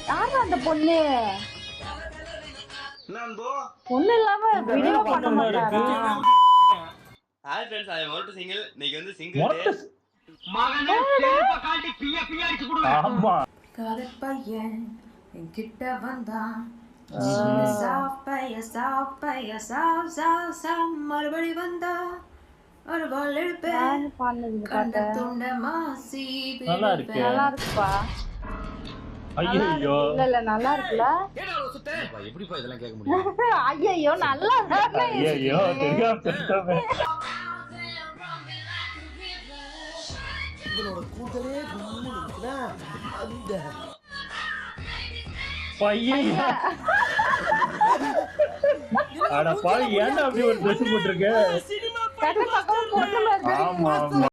யாரா அந்த பொண்ணு? பொண்ணு இல்லாம வீடியோ பண்ண மாட்டாரா? Hi friends, I want to single. நீங்க வந்து சிங்கிள் டே. மகனே செருப்ப காட்டி பிய அடிச்சு குடுங்க. ஆமா. காதல் பையன் என்கிட்ட வந்தான். சாப்பைய மறுபடி வந்தா ஒரு பால் எடுப்பேன். கண்ட துண்ட மாசி நல்லா இருக்கு. நல்லா இருக்குப்பா. ஐயோ இல்ல நல்லா இருக்குல்ல. எப்படிப்பா இதெல்லாம் கேட்க முடியும்? ஐயோ நல்லா இருக்கு. ஐயோ தெரியாம செத்தமே. உங்களோட கூட்டலே கும்முன்னு இருக்குடா. அந்த பையன் அட பாவி ஏன்டா அப்படி ஒரு ட்ரெஸ் போட்டுருக்க? கட்ட பக்கம் பொண்ணு மாதிரி ஆமா ஆமா.